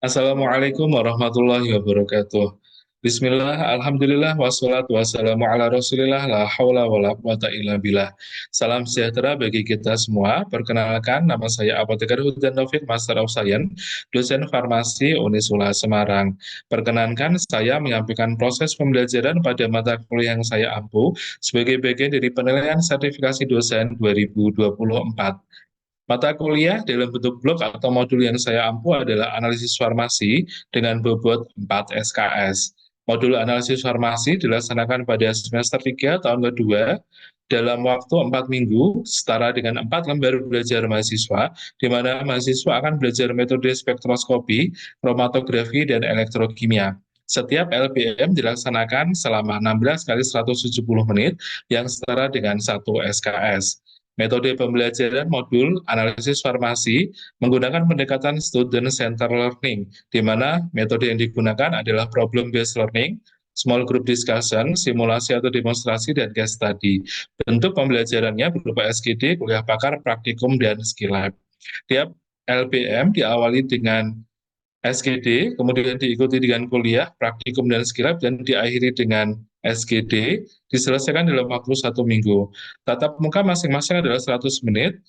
Assalamualaikum warahmatullahi wabarakatuh. Bismillah, alhamdulillah, wassalatu wassalamu ala rasulillah, la hawla wa la quwata illa billah. Salam sejahtera bagi kita semua. Perkenalkan, nama saya Apoteker Hudan Taufik, Master of Science, dosen farmasi Unisula Semarang. Perkenankan, saya menyampaikan proses pembelajaran pada mata kuliah yang saya ampu sebagai bagian dari penilaian sertifikasi dosen 2024. Mata kuliah dalam bentuk blok atau modul yang saya ampu adalah analisis farmasi dengan bobot 4 SKS. Modul analisis farmasi dilaksanakan pada semester 3 tahun kedua dalam waktu 4 minggu, setara dengan 4 lembar belajar mahasiswa, di mana mahasiswa akan belajar metode spektroskopi, kromatografi, dan elektrokimia. Setiap LBM dilaksanakan selama 16 kali 170 menit, yang setara dengan 1 SKS. Metode pembelajaran modul analisis farmasi menggunakan pendekatan student center learning, di mana metode yang digunakan adalah problem based learning, small group discussion, simulasi atau demonstrasi, dan case study. Bentuk pembelajarannya berupa SGD, kuliah pakar, praktikum, dan skill lab. Tiap LBM diawali dengan SGD, kemudian diikuti dengan kuliah, praktikum, dan skill lab, dan diakhiri dengan SGD, diselesaikan dalam waktu 1 minggu. Tatap muka masing-masing adalah 100 menit,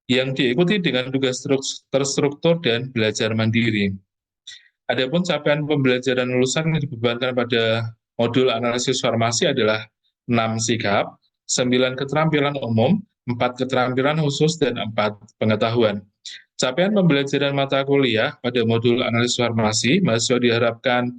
yang diikuti dengan tugas terstruktur dan belajar mandiri. Adapun capaian pembelajaran lulusan yang dibebankan pada modul analisis farmasi adalah 6 sikap, 9 keterampilan umum, 4 keterampilan khusus, dan 4 pengetahuan. Capaian pembelajaran mata kuliah pada modul analisis farmasi, mahasiswa diharapkan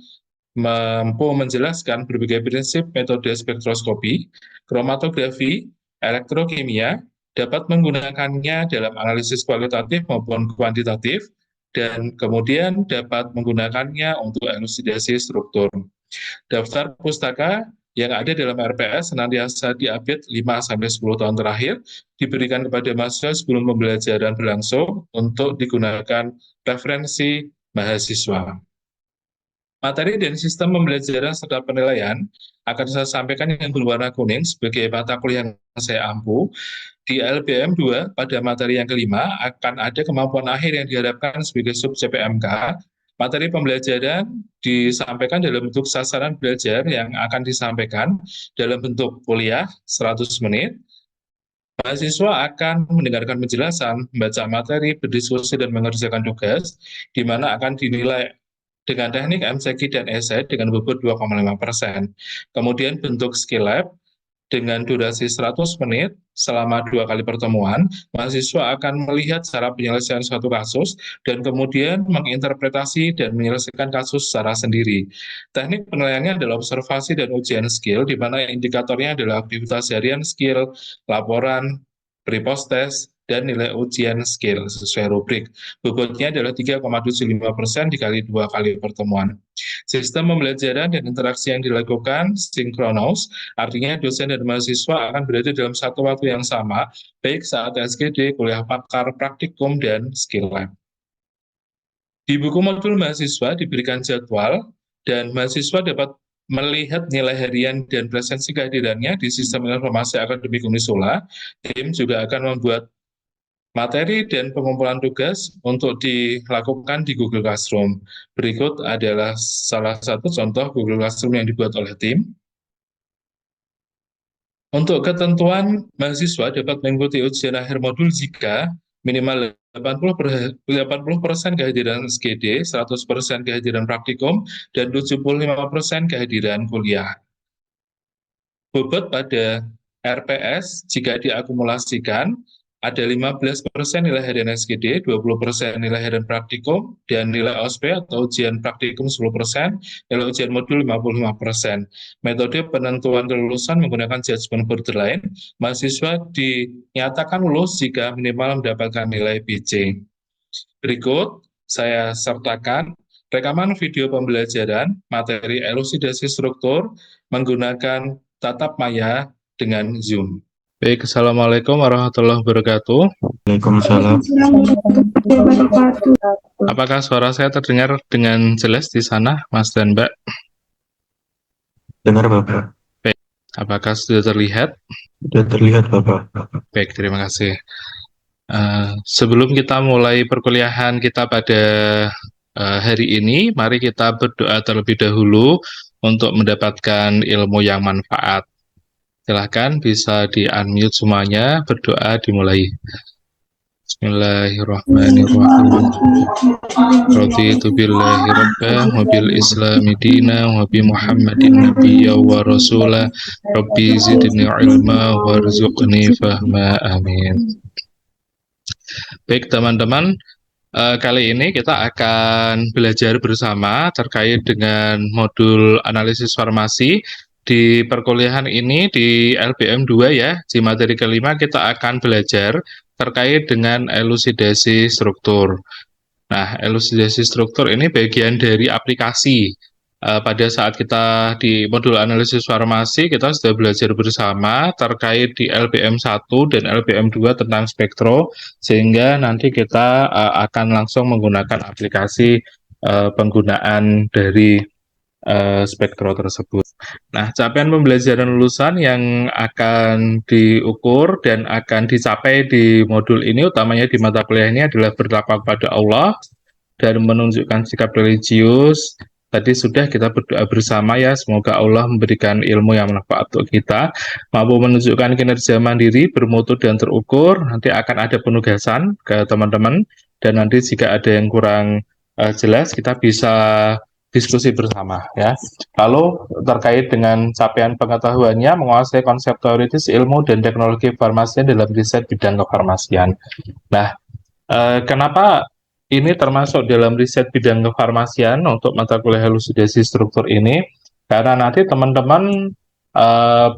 mampu menjelaskan berbagai prinsip metode spektroskopi, kromatografi, elektrokimia, dapat menggunakannya dalam analisis kualitatif maupun kuantitatif, dan kemudian dapat menggunakannya untuk elusidasi struktur. Daftar pustaka yang ada dalam RPS senantiasa diupdate 5-10 tahun terakhir, diberikan kepada mahasiswa sebelum pembelajaran berlangsung untuk digunakan referensi mahasiswa. Materi dan sistem pembelajaran serta penilaian akan saya sampaikan yang berwarna kuning sebagai mata kuliah yang saya ampu. Di LBM 2 pada materi yang kelima akan ada kemampuan akhir yang diharapkan sebagai sub CPMK. Materi pembelajaran disampaikan dalam bentuk sasaran belajar yang akan disampaikan dalam bentuk kuliah 100 menit. Mahasiswa akan mendengarkan penjelasan, membaca materi, berdiskusi, dan mengerjakan tugas, di mana akan dinilai dengan teknik MCQ dan esai dengan bobot 2,5%. Kemudian bentuk skill lab dengan durasi 100 menit selama 2 kali pertemuan, mahasiswa akan melihat cara penyelesaian suatu kasus dan kemudian menginterpretasi dan menyelesaikan kasus secara sendiri. Teknik penilaiannya adalah observasi dan ujian skill, di mana indikatornya adalah aktivitas harian skill, laporan, pre-post test, dan nilai ujian skill sesuai rubrik. Bobotnya adalah 3,75% dikali 2 kali pertemuan. Sistem pembelajaran dan interaksi yang dilakukan sinkronos, artinya dosen dan mahasiswa akan berada dalam satu waktu yang sama, baik saat SGD, kuliah pakar, praktikum, dan skill lab. Di buku modul mahasiswa diberikan jadwal, dan mahasiswa dapat melihat nilai harian dan presensi kehadirannya di sistem informasi akademik Unisula. Tim juga akan membuat materi dan pengumpulan tugas untuk dilakukan di Google Classroom. Berikut adalah salah satu contoh Google Classroom yang dibuat oleh tim. Untuk ketentuan, mahasiswa dapat mengikuti ujian akhir modul jika minimal 80% kehadiran SGD, 100% kehadiran praktikum, dan 75% kehadiran kuliah. Bobot pada RPS jika diakumulasikan ada 15% nilai harian SGD, 20% nilai harian praktikum, dan nilai OSP atau ujian praktikum 10%, nilai ujian modul 55%. Metode penentuan kelulusan menggunakan judgment borderline, mahasiswa dinyatakan lulus jika minimal mendapatkan nilai BC. Berikut saya sertakan rekaman video pembelajaran materi elusidasi struktur menggunakan tatap maya dengan Zoom. Baik, Assalamualaikum warahmatullahi wabarakatuh. Waalaikumsalam. Apakah suara saya terdengar dengan jelas di sana, Mas dan Mbak? Dengar Bapak? Baik, apakah sudah terlihat? Sudah terlihat Bapak. Baik, terima kasih. Sebelum kita mulai perkuliahan kita pada hari ini, mari kita berdoa terlebih dahulu untuk mendapatkan ilmu yang manfaat. Silahkan bisa di-unmute semuanya, berdoa dimulai. Bismillahirrahmanirrahim. Raditu billahi rabbah wa bil islami dina wa bi Muhammadin nabiyya wa rasula rabbi zidni ilma warzuqni fahma amin. Baik teman-teman, kali ini kita akan belajar bersama terkait dengan modul analisis farmasi. Di perkuliahan ini di LBM 2 ya, di materi kelima kita akan belajar terkait dengan elusidasi struktur. Nah, elusidasi struktur ini bagian dari aplikasi. Pada saat kita di modul analisis farmasi, kita sudah belajar bersama terkait di LBM 1 dan LBM 2 tentang spektro, sehingga nanti kita akan langsung menggunakan aplikasi penggunaan dari spektro tersebut. Nah, capaian pembelajaran lulusan yang akan diukur dan akan dicapai di modul ini, utamanya di mata kuliah ini adalah bertakwa kepada Allah dan menunjukkan sikap religius. Tadi sudah kita berdoa bersama ya, semoga Allah memberikan ilmu yang bermanfaat untuk kita, mampu menunjukkan kinerja mandiri, bermutu dan terukur. Nanti akan ada penugasan ke teman-teman, dan nanti jika ada yang kurang jelas, kita bisa diskusi bersama ya. Lalu terkait dengan capaian pengetahuannya, menguasai konsep teoritis ilmu dan teknologi farmasian dalam riset bidang kefarmasian. Nah, kenapa ini termasuk dalam riset bidang kefarmasian untuk mata kuliah elusidasi struktur ini? Karena nanti teman-teman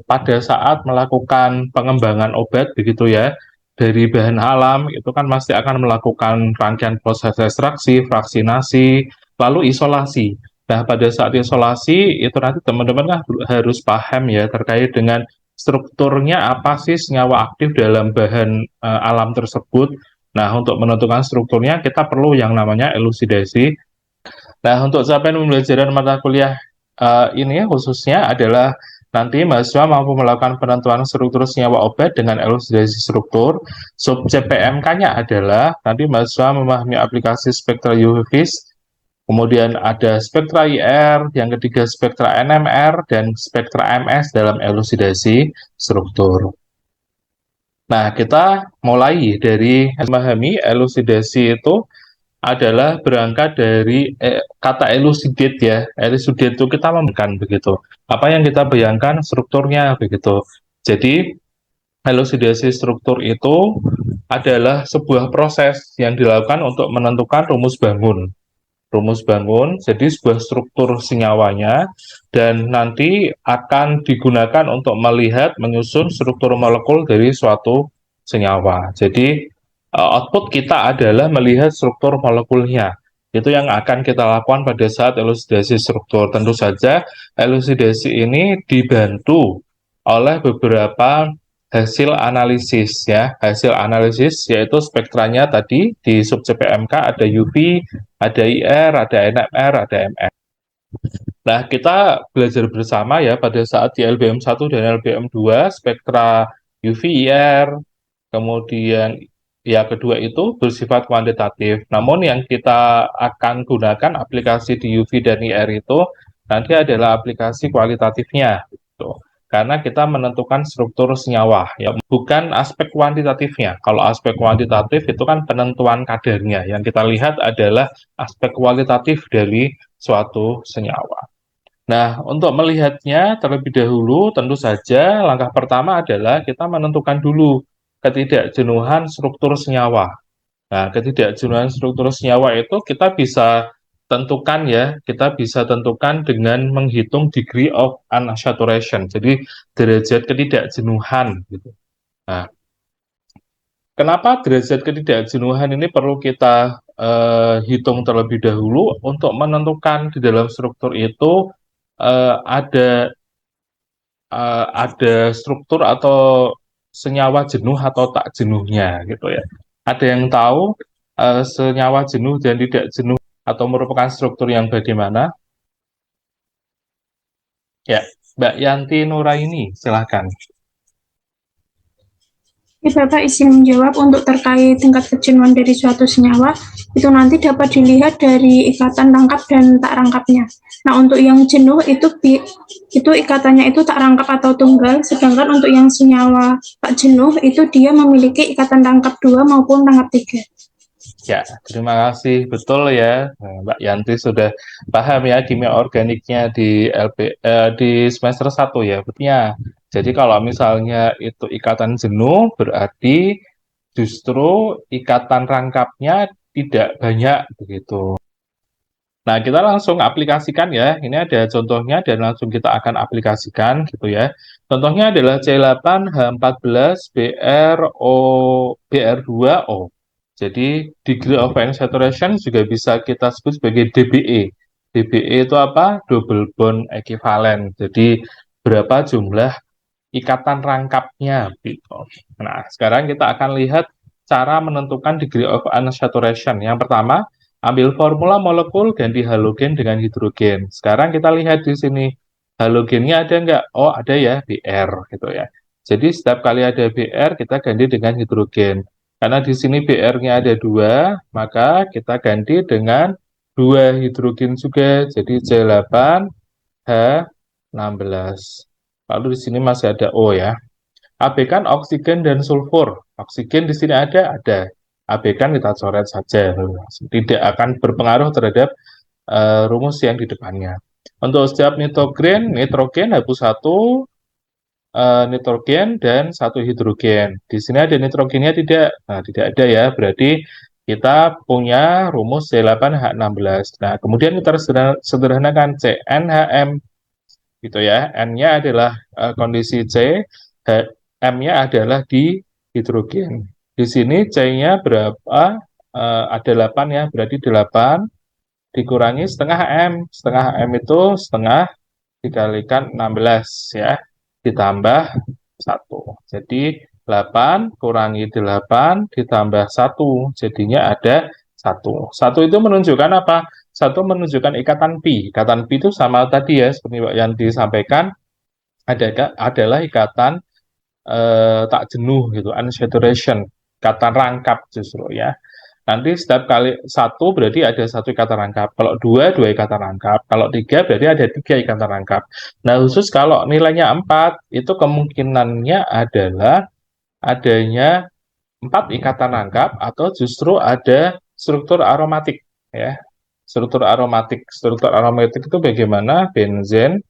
pada saat melakukan pengembangan obat begitu ya, dari bahan alam itu kan masih akan melakukan rangkaian proses ekstraksi, vaksinasi, lalu isolasi. Nah, pada saat isolasi itu nanti teman-teman kan harus paham ya terkait dengan strukturnya apa sih senyawa aktif dalam bahan alam tersebut. Nah, untuk menentukan strukturnya kita perlu yang namanya elusidasi. Nah, untuk capaian pembelajaran mata kuliah ini khususnya adalah nanti mahasiswa mampu melakukan penentuan struktur senyawa obat dengan elusidasi struktur. Subjek PMK-nya adalah nanti mahasiswa memahami aplikasi spektra UV-Vis, kemudian ada spektra IR, yang ketiga spektra NMR, dan spektra MS dalam elusidasi struktur. Nah, kita mulai dari memahami elusidasi itu adalah berangkat dari kata elucidate ya. Elucidate itu kita membayangkan begitu. Apa yang kita bayangkan strukturnya begitu. Jadi, elusidasi struktur itu adalah sebuah proses yang dilakukan untuk menentukan rumus bangun. Rumus bangun, jadi sebuah struktur senyawanya, dan nanti akan digunakan untuk melihat, menyusun struktur molekul dari suatu senyawa. Jadi, output kita adalah melihat struktur molekulnya. Itu yang akan kita lakukan pada saat elusidasi struktur. Tentu saja, elusidasi ini dibantu oleh beberapa hasil analisis ya. Hasil analisis yaitu spektranya tadi di subjek PMK ada UV, ada IR, ada NMR, ada MS. Nah, kita belajar bersama ya pada saat di LBM 1 dan LBM 2 spektra UV, IR, kemudian ya kedua itu bersifat kuantitatif. Namun yang kita akan gunakan aplikasi di UV dan IR itu nanti adalah aplikasi kualitatifnya. Gitu. Karena kita menentukan struktur senyawa, ya bukan aspek kuantitatifnya. Kalau aspek kuantitatif itu kan penentuan kadarnya. Yang kita lihat adalah aspek kualitatif dari suatu senyawa. Nah, untuk melihatnya terlebih dahulu, tentu saja langkah pertama adalah kita menentukan dulu ketidakjenuhan struktur senyawa. Nah, ketidakjenuhan struktur senyawa itu kita bisa tentukan ya, kita bisa tentukan dengan menghitung degree of unsaturation, jadi derajat ketidakjenuhan gitu. Nah, kenapa derajat ketidakjenuhan ini perlu kita hitung terlebih dahulu untuk menentukan di dalam struktur itu ada struktur atau senyawa jenuh atau tak jenuhnya gitu ya. Ada yang tahu senyawa jenuh dan tidak jenuh atau merupakan struktur yang bagaimana? Ya, Mbak Yanti Nuraini, silahkan. Bapak izin menjawab untuk terkait tingkat kejenuhan dari suatu senyawa, itu nanti dapat dilihat dari ikatan rangkap dan tak rangkapnya. Nah, untuk yang jenuh itu ikatannya itu tak rangkap atau tunggal, sedangkan untuk yang senyawa tak jenuh itu dia memiliki ikatan rangkap 2 maupun rangkap 3. Ya, terima kasih. Betul ya, Mbak Yanti sudah paham ya kimia organiknya di semester 1 ya. Betulnya. Jadi kalau misalnya itu ikatan jenuh berarti justru ikatan rangkapnya tidak banyak begitu. Nah, kita langsung aplikasikan ya. Ini ada contohnya dan langsung kita akan aplikasikan gitu ya. Contohnya adalah C8H14BrO2O. Jadi degree of saturation juga bisa kita sebut sebagai DBE. DBE itu apa? Double bond equivalent. Jadi berapa jumlah ikatan rangkapnya gitu. Nah, sekarang kita akan lihat cara menentukan degree of unsaturation. Yang pertama, ambil formula molekul ganti halogen dengan hidrogen. Sekarang kita lihat di sini, halogennya ada nggak? Oh, ada ya, Br gitu ya. Jadi setiap kali ada Br, kita ganti dengan hidrogen. Karena di sini Br-nya ada 2, maka kita ganti dengan 2 hidrogen juga. Jadi C8H16. Lalu di sini masih ada O ya. AB kan oksigen dan sulfur. Oksigen di sini ada. AB kan kita coret saja. Tidak akan berpengaruh terhadap rumus yang di depannya. Untuk setiap nitrogen hapus satu, nitrogen dan satu hidrogen. Di sini ada nitrogennya tidak? Nah, tidak ada ya. Berarti kita punya rumus C8H16. Nah, kemudian kita sederhanakan CnHm gitu ya. N-nya adalah kondisi C, M-nya adalah di hidrogen. Di sini C-nya berapa? Ada 8 ya, berarti 8 dikurangi setengah M. Setengah M itu setengah dikalikan 16 ya, ditambah 1. Jadi 8 kurangi 8 ditambah 1, jadinya ada 1. 1 itu menunjukkan apa? 1 menunjukkan ikatan pi. Ikatan pi itu sama tadi ya, seperti yang disampaikan, adalah ikatan tak jenuh gitu, unsaturation, ikatan rangkap justru ya. Nanti setiap kali 1 berarti ada 1 ikatan rangkap. Kalau 2, 2 ikatan rangkap. Kalau 3 berarti ada 3 ikatan rangkap. Nah, khusus kalau nilainya 4, itu kemungkinannya adalah adanya 4 ikatan rangkap atau justru ada struktur aromatik ya. Struktur aromatik itu bagaimana? Benzen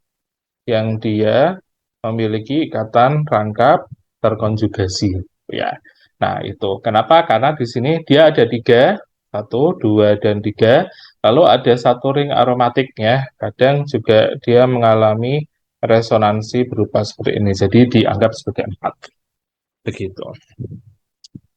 yang dia memiliki ikatan rangkap terkonjugasi ya. Nah, itu kenapa? Karena di sini dia ada 3, 1, 2, dan 3, lalu ada satu ring aromatik ya. Kadang juga dia mengalami resonansi berupa seperti ini, jadi dianggap sebagai 4. Begitu.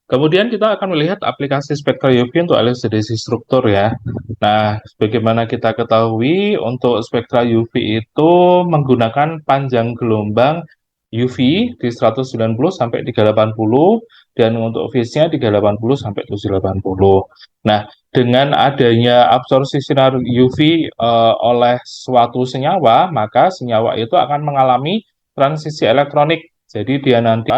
Kemudian kita akan melihat aplikasi spektra UV untuk elucidasi struktur ya. Nah, sebagaimana kita ketahui untuk spektra UV itu menggunakan panjang gelombang UV di 190 sampai 380 dan untuk phase-nya 380 sampai 780. Nah, dengan adanya absorpsi sinar UV oleh suatu senyawa, maka senyawa itu akan mengalami transisi elektronik. Jadi dia nanti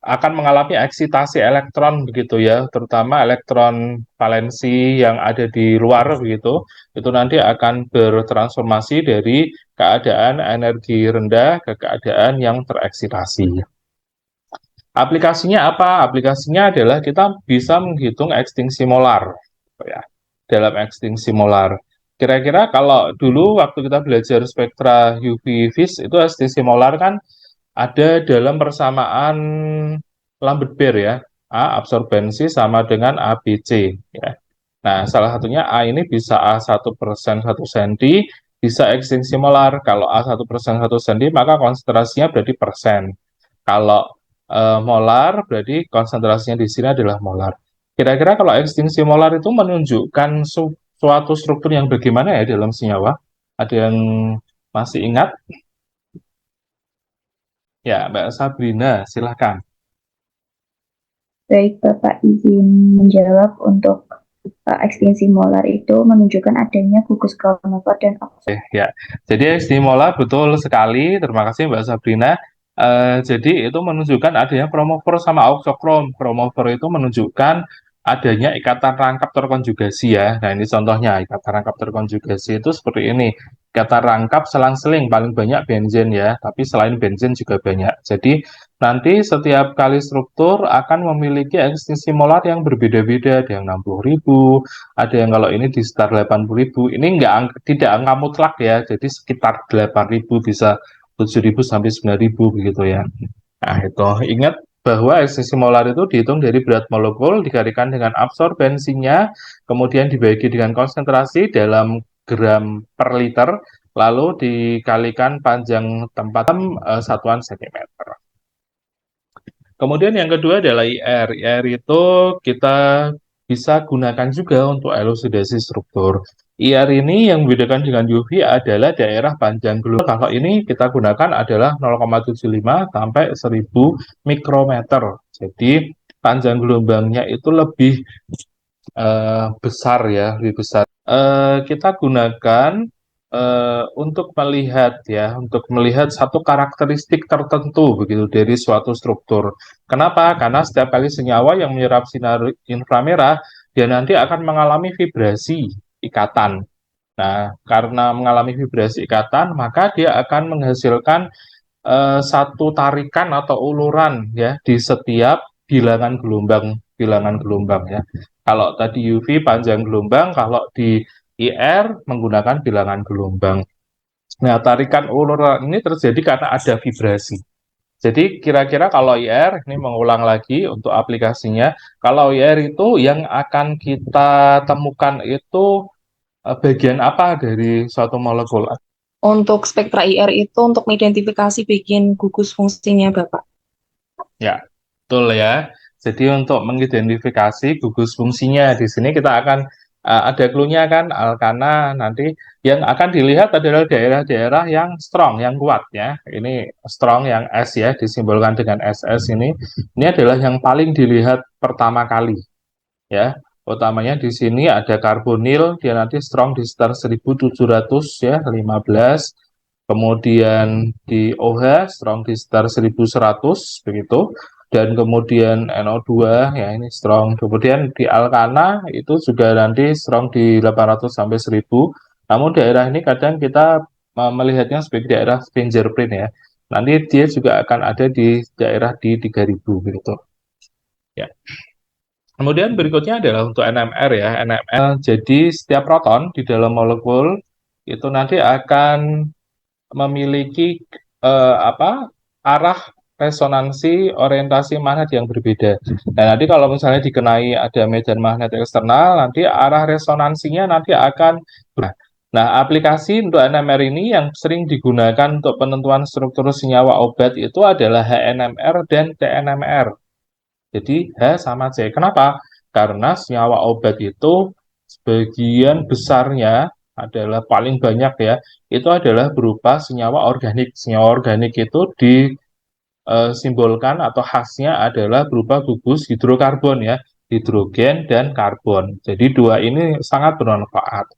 akan mengalami eksitasi elektron begitu ya, terutama elektron valensi yang ada di luar begitu, itu nanti akan bertransformasi dari keadaan energi rendah ke keadaan yang tereksitasi. Aplikasinya apa? Aplikasinya adalah kita bisa menghitung ekstinsi molar, ya, dalam ekstinsi molar. Kira-kira kalau dulu waktu kita belajar spektra UV vis itu ekstinsi molar kan ada dalam persamaan Lambert-Beer ya, A absorbensi sama dengan ABC ya. Nah, salah satunya A ini bisa A1% 1 cm, bisa ekstinsi molar. Kalau A1% 1 cm, maka konsentrasinya berarti persen. Kalau molar, berarti konsentrasinya di sini adalah molar. Kira-kira kalau ekstinsi molar itu menunjukkan suatu struktur yang bagaimana ya dalam senyawa? Ada yang masih ingat? Ya, Mbak Sabrina, silahkan. Baik, Bapak izin menjawab untuk ekstinsi molar itu menunjukkan adanya gugus kromofor dan oksigen. Ya, jadi ekstinsi molar betul sekali. Terima kasih Mbak Sabrina. Jadi itu menunjukkan adanya kromofor sama auxokrom. Kromofor itu menunjukkan adanya ikatan rangkap terkonjugasi ya. Nah ini contohnya ikatan rangkap terkonjugasi itu seperti ini. Ikatan rangkap selang-seling paling banyak benzen ya, tapi selain benzen juga banyak. Jadi nanti setiap kali struktur akan memiliki ekstensi molar yang berbeda-beda. Ada yang 60.000, ada yang kalau ini di sekitar 80.000. Ini tidak angka mutlak ya, jadi sekitar 8.000 bisa 7.000 sampai 9.000 begitu ya. Nah, itu ingat bahwa ekstensi molar itu dihitung dari berat molekul dikalikan dengan absorbensinya, kemudian dibagi dengan konsentrasi dalam gram per liter, lalu dikalikan panjang tempat satuan sentimeter. Kemudian yang kedua adalah IR. IR itu kita bisa gunakan juga untuk elusidasi struktur. IR ini yang membedakan dengan UV adalah daerah panjang gelombang. Kalau ini kita gunakan adalah 0,75 sampai 1000 mikrometer. Jadi panjang gelombangnya itu lebih besar ya, lebih besar. Kita gunakan untuk melihat satu karakteristik tertentu begitu dari suatu struktur. Kenapa? Karena setiap kali senyawa yang menyerap sinar inframerah, dia nanti akan mengalami vibrasi ikatan. Nah, karena mengalami vibrasi ikatan, maka dia akan menghasilkan satu tarikan atau uluran ya di setiap bilangan gelombang ya. Kalau tadi UV panjang gelombang, kalau di IR menggunakan bilangan gelombang. Nah, tarikan uluran ini terjadi karena ada vibrasi. Jadi kira-kira kalau IR, ini mengulang lagi untuk aplikasinya, kalau IR itu yang akan kita temukan itu bagian apa dari suatu molekul? Untuk spektra IR itu untuk mengidentifikasi bagian gugus fungsinya, Bapak. Ya, betul ya. Jadi untuk mengidentifikasi gugus fungsinya di sini kita akan ada clue-nya kan alkana nanti yang akan dilihat adalah daerah-daerah yang strong, yang kuat ya. Ini strong yang S ya disimbolkan dengan SS ini. Ini adalah yang paling dilihat pertama kali ya. Utamanya di sini ada karbonil, dia nanti strong di sekitar 1700 ya, 15. Kemudian di OH strong di sekitar 1100 begitu. Dan kemudian NO2 ya ini strong. Kemudian di alkana itu juga nanti strong di 800 sampai 1000. Namun daerah ini kadang kita melihatnya sebagai daerah fingerprint ya. Nanti dia juga akan ada di daerah di 3000 begitu. Ya. Kemudian berikutnya adalah untuk NMR ya. NMR jadi setiap proton di dalam molekul itu nanti akan memiliki arah resonansi orientasi magnet yang berbeda. Nah, nanti kalau misalnya dikenai ada medan magnet eksternal, nanti arah resonansinya nanti akan berubah. Nah, aplikasi untuk NMR ini yang sering digunakan untuk penentuan struktur senyawa obat itu adalah HNMR dan TNMR. Jadi H sama C. Kenapa? Karena senyawa obat itu sebagian besarnya adalah paling banyak ya, itu adalah berupa senyawa organik. Senyawa organik itu disimbolkan atau khasnya adalah berupa gugus hidrokarbon ya, hidrogen dan karbon. Jadi dua ini sangat bermanfaat.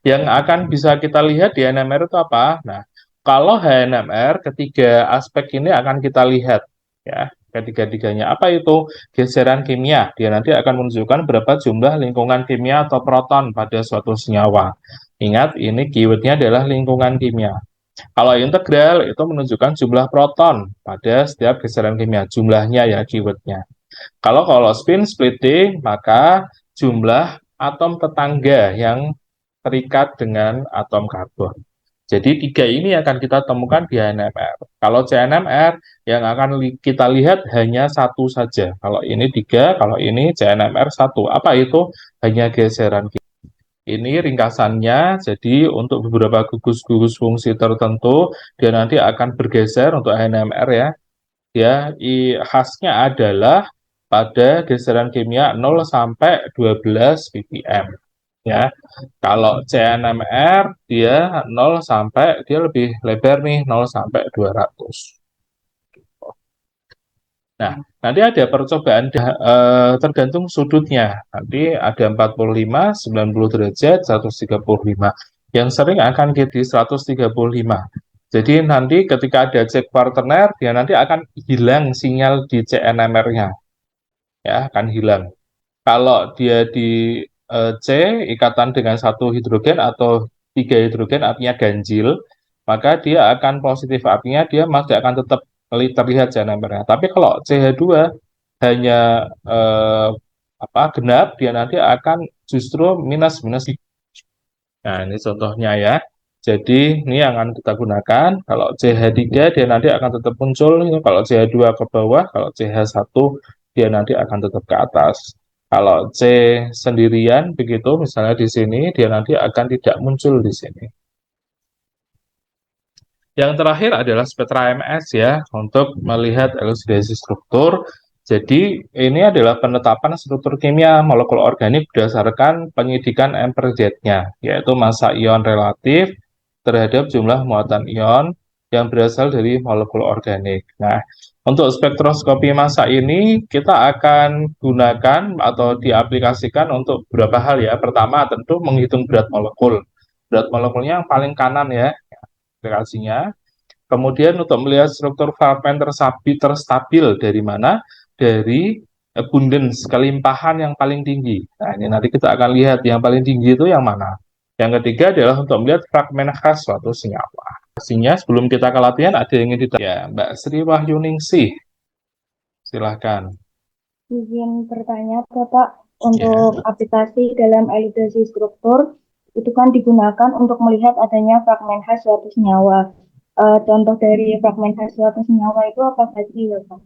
Yang akan bisa kita lihat di NMR itu apa? Nah, kalau HNMR, ketiga aspek ini akan kita lihat ya. Ketiga-tiganya apa itu? Geseran kimia. Dia nanti akan menunjukkan berapa jumlah lingkungan kimia atau proton pada suatu senyawa. Ingat, ini keywordnya adalah lingkungan kimia. Kalau integral itu menunjukkan jumlah proton pada setiap geseran kimia. Jumlahnya ya keywordnya. Kalau spin splitting, maka jumlah atom tetangga yang terikat dengan atom karbon. Jadi tiga ini akan kita temukan di NMR. Kalau CNMR yang akan kita lihat hanya satu saja. Kalau ini tiga, kalau ini CNMR satu. Apa itu? Hanya geseran. Ini ringkasannya, jadi untuk beberapa gugus-gugus fungsi tertentu, dia nanti akan bergeser untuk NMR ya. Khasnya adalah pada geseran kimia 0 sampai 12 ppm. Ya, kalau CNMR dia 0 sampai dia lebih lebar nih 0 sampai 200. Nah, nanti ada percobaan tergantung sudutnya. Nanti ada 45, 90 derajat, 135. Yang sering akan di 135. Jadi nanti ketika ada C kuartener, dia nanti akan hilang sinyal di CNMR-nya, ya, akan hilang. Kalau dia di C, ikatan dengan satu hidrogen atau tiga hidrogen, artinya ganjil, maka dia akan positif, artinya dia masih akan tetap terlihat CNMR-nya. Tapi kalau CH2 hanya genap, dia nanti akan justru minus minus. Nah, ini contohnya ya. Jadi, ini yang akan kita gunakan. Kalau CH3, dia nanti akan tetap muncul. Kalau CH2 ke bawah, kalau CH1, dia nanti akan tetap ke atas. Kalau C sendirian, begitu, misalnya di sini, dia nanti akan tidak muncul di sini. Yang terakhir adalah spektra MS ya, untuk melihat elusidasi struktur. Jadi ini adalah penetapan struktur kimia molekul organik berdasarkan penyidikan M per Z-nya, yaitu massa ion relatif terhadap jumlah muatan ion yang berasal dari molekul organik. Nah, untuk spektroskopi massa ini kita akan gunakan atau diaplikasikan untuk beberapa hal ya. Pertama tentu menghitung berat molekul. Berat molekulnya yang paling kanan ya, aplikasinya. Kemudian untuk melihat struktur fragmen terstabil dari mana? Dari abundance, kelimpahan yang paling tinggi. Nah, ini nanti kita akan lihat yang paling tinggi itu yang mana. Yang ketiga adalah untuk melihat fragmen khas suatu senyawa. Pastinya sebelum kita ke latihan ada yang ingin ditanya. Ya, Mbak Sri Wahyuningsih, silahkan. Izin bertanya, Bapak, untuk aplikasi dalam eluidasi struktur itu kan digunakan untuk melihat adanya fragmen khas suatu senyawa. Contoh dari fragmen khas suatu senyawa itu apa saja, Bapak?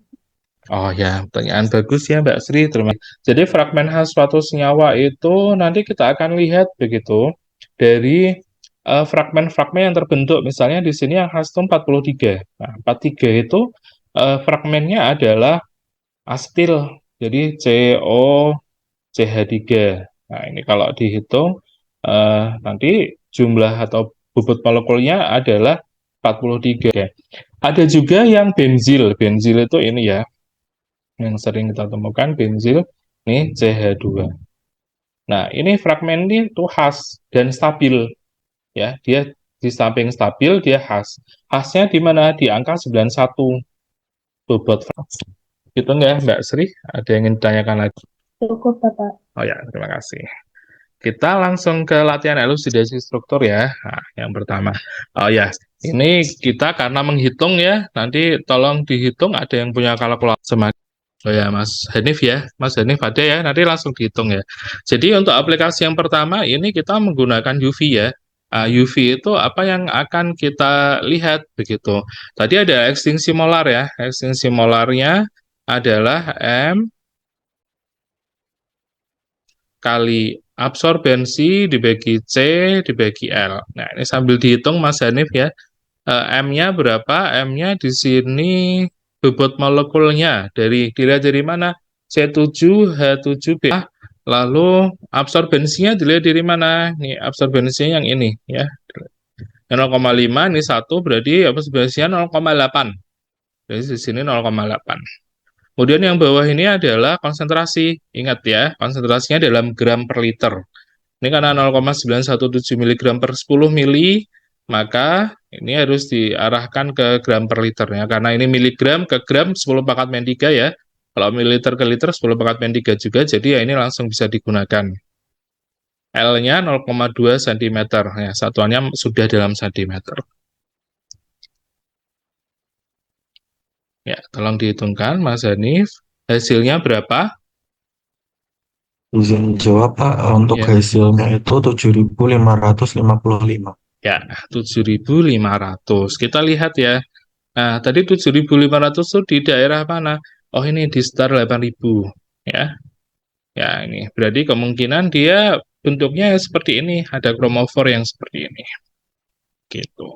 Oh ya, pertanyaan bagus ya Mbak Sri. Terima kasih. Jadi fragmen khas suatu senyawa itu nanti kita akan lihat begitu dari fragmen-fragmen yang terbentuk. Misalnya di sini yang khas itu 43. Nah, 43 itu fragmennya adalah asetil. Jadi CO CH3. Nah, ini kalau dihitung nanti jumlah atau bobot molekulnya adalah 43. Ada juga yang benzil. Benzil itu ini ya, yang sering kita temukan benzil, ini CH2. Nah, ini fragmen ini tuh khas dan stabil ya. Dia di samping stabil dia khas. Khasnya di mana? Di angka 91 bobot. Gitu nggak Mbak Sri? Ada yang ingin ditanyakan lagi? Cukup, Bapak. Oh ya, terima kasih. Kita langsung ke latihan elusidasi struktur ya. Nah, yang pertama. Oh ya, ini kita karena menghitung ya, nanti tolong dihitung ada yang punya kalkulator semakin. Oh ya, Mas Hanif ya, Mas Hanif ada ya, nanti langsung dihitung ya. Jadi untuk aplikasi yang pertama ini kita menggunakan UV ya. UV itu apa yang akan kita lihat begitu. Tadi ada ekstinsi molar ya, ekstinsi molarnya adalah M kali absorbensi dibagi C dibagi L. Nah, ini sambil dihitung Mas Hanif ya. M-nya berapa? M-nya di sini bobot molekulnya dilihat dari mana? C7, H7B. Lalu absorbensinya dilihat dari mana? Nih, absorbensinya yang ini ya. 0,5 ini 1 berarti absorbensinya 0,8. Jadi di sini 0,8. Kemudian yang bawah ini adalah konsentrasi. Ingat ya, konsentrasinya dalam gram per liter. Ini karena 0,917 mg per 10 mili, maka ini harus diarahkan ke gram per liternya. Karena ini miligram ke gram 10 pangkat min 3 ya. Kalau mililiter ke liter 10 pangkat min 3 juga, jadi ya ini langsung bisa digunakan. L-nya 0,2 cm, ya, satuannya sudah dalam cm. Ya, tolong dihitungkan Mas Hanif. Hasilnya berapa? Izin jawab Pak, untuk Ya. hasilnya itu 7.555. Ya, 7.500. Kita lihat ya. Nah, tadi 7.500 itu di daerah mana? Oh, ini di sekitar 8.000. Ya. Ya, ini. Berarti kemungkinan dia bentuknya seperti ini. Ada kromofor yang seperti ini. Gitu.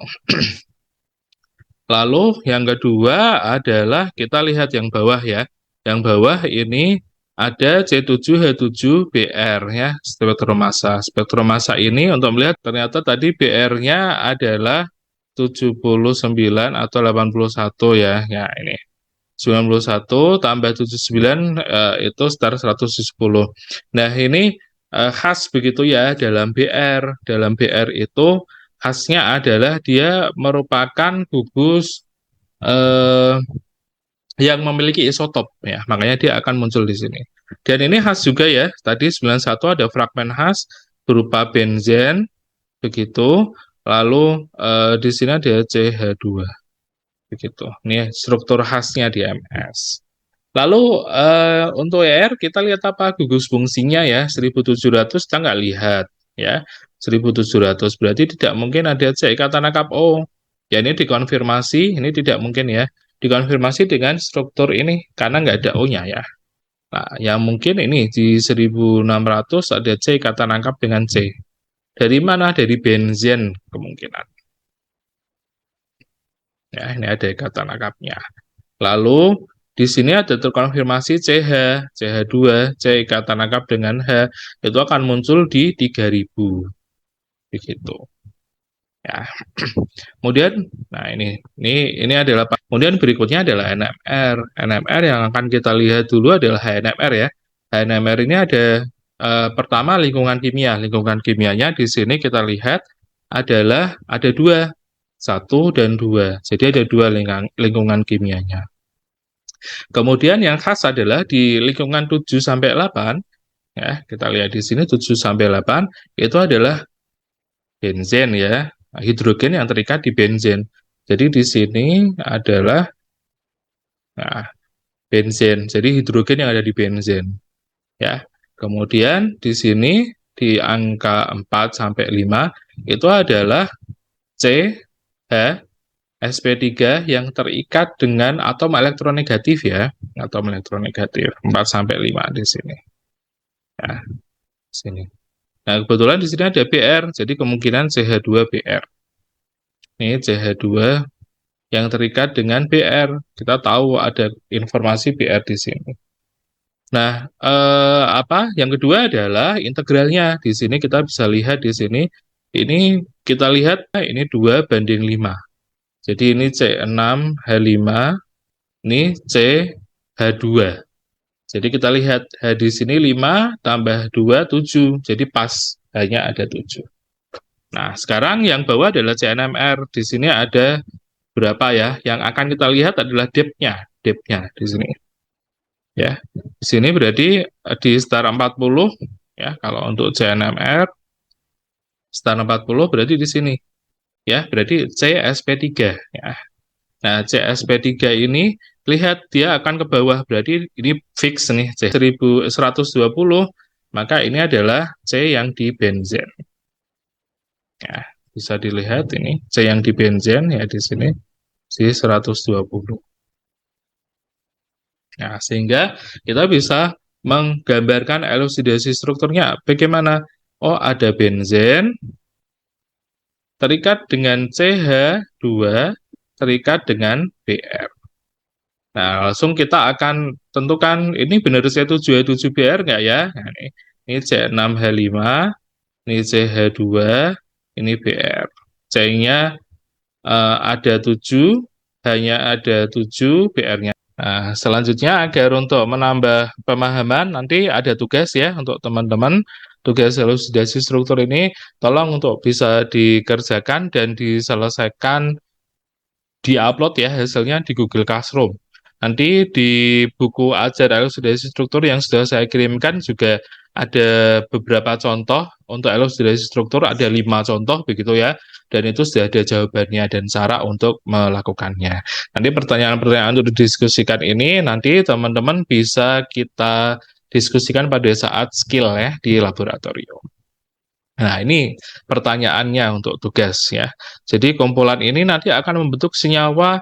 Lalu yang kedua adalah kita lihat yang bawah ya. Yang bawah ini ada C7H7BR ya, spektrum massa. Spektrum massa ini untuk melihat ternyata tadi BR-nya adalah 79 atau 81 ya. Ya, ini. 91 tambah 79 itu sekitar 110. Nah, ini khas begitu ya dalam BR. Dalam BR itu khasnya adalah dia merupakan gugus yang memiliki isotop ya, makanya dia akan muncul di sini. Dan ini khas juga ya, tadi 91 ada fragmen khas berupa benzen begitu, lalu di sini ada CH2 begitu. Ini struktur khasnya di MS. Lalu untuk ER kita lihat apa gugus fungsinya ya, 1700 kita nggak lihat ya, 1700 berarti tidak mungkin ada C ikatan nakap O. Ya ini dikonfirmasi, ini tidak mungkin ya, dikonfirmasi dengan struktur ini karena nggak ada O-nya ya. Nah, yang mungkin ini di 1600 ada C ikatan nakap dengan C. Dari mana? Dari benzen kemungkinan. Ya, ini ada ikatan nakapnya. Lalu di sini ada terkonfirmasi CH, CH2, C ikatan nakap dengan H, itu akan muncul di 3000. Begitu. Ya. Kemudian, nah ini adalah, kemudian berikutnya adalah NMR. NMR yang akan kita lihat dulu adalah HNMR ya. HNMR ini ada pertama lingkungan kimia. Lingkungan kimianya di sini kita lihat adalah ada dua, 1 dan 2. Jadi ada dua lingkungan kimianya. Kemudian yang khas adalah di lingkungan 7 sampai 8 ya, kita lihat di sini 7 sampai 8 itu adalah benzen ya, hidrogen yang terikat di benzen. Jadi di sini adalah benzen. Jadi hidrogen yang ada di benzen. Ya. Kemudian di sini di angka 4 sampai 5 itu adalah CH sp3 yang terikat dengan atom elektronegatif ya, atom elektronegatif 4 sampai 5 di sini. Ya, sini. Nah, kebetulan di sini ada Br, jadi kemungkinan CH2Br. Ini CH2 yang terikat dengan Br. Kita tahu ada informasi Br di sini. Nah, yang kedua adalah integralnya. Di sini kita bisa lihat di sini, ini kita lihat ini 2:5. Jadi ini C6H5, ini CH2. Jadi kita lihat H di sini 5 tambah 2, 7. Jadi pas, hanya ada 7. Nah, sekarang yang bawah adalah CNMR. Di sini ada berapa ya? Yang akan kita lihat adalah depth-nya di sini. Ya, di sini berarti di setara 40 ya, kalau untuk CNMR setara 40 berarti di sini. Ya, berarti CSP3 ya. Nah, CSP3 ini lihat dia akan ke bawah, berarti ini fix nih C 1120, maka ini adalah C yang di benzen. Ya, bisa dilihat ini C yang di benzen ya di sini C 120. Nah, sehingga kita bisa menggambarkan elusidasi strukturnya. Bagaimana? Oh, ada benzen terikat dengan CH2 terikat dengan Br. Nah, langsung kita akan tentukan ini benar C7H7Br nggak ya? Nah, ini C6H5, ini CH2, ini Br. C-nya ada 7, hanya ada 7, Br-nya. Nah, selanjutnya agar untuk menambah pemahaman, nanti ada tugas ya untuk teman-teman. Tugas elusidasi struktur ini tolong untuk bisa dikerjakan dan diselesaikan, di-upload ya hasilnya di Google Classroom. Nanti di buku ajar elusidasi struktur yang sudah saya kirimkan juga ada beberapa contoh untuk elusidasi struktur, ada 5 contoh begitu ya, dan itu sudah ada jawabannya dan cara untuk melakukannya. Nanti pertanyaan-pertanyaan untuk didiskusikan ini nanti teman-teman bisa kita diskusikan pada saat skill ya di laboratorium. Nah, ini pertanyaannya untuk tugas ya. Jadi kumpulan ini nanti akan membentuk senyawa.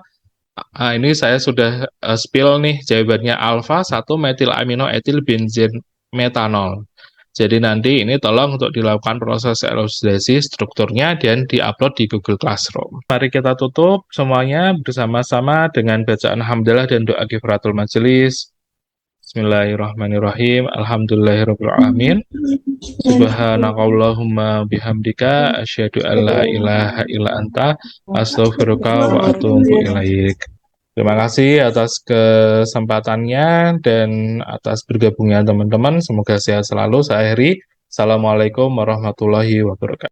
Ini saya sudah spill nih jawabannya, alfa 1 metil amino etil benzen metanol. Jadi nanti ini tolong untuk dilakukan proses elusidasi strukturnya dan diupload di Google Classroom. Mari kita tutup semuanya bersama-sama dengan bacaan hamdalah dan doa kifaratul majelis. Bismillahirrahmanirrahim. Alhamdulillahirabbil alamin. Subhanakallahumma bihamdika asyhadu an la ilaha illa anta astaghfiruka wa atubu ilaik. Terima kasih atas kesempatannya dan atas bergabungnya teman-teman. Semoga sehat selalu. Saya Heri. Assalamualaikum warahmatullahi wabarakatuh.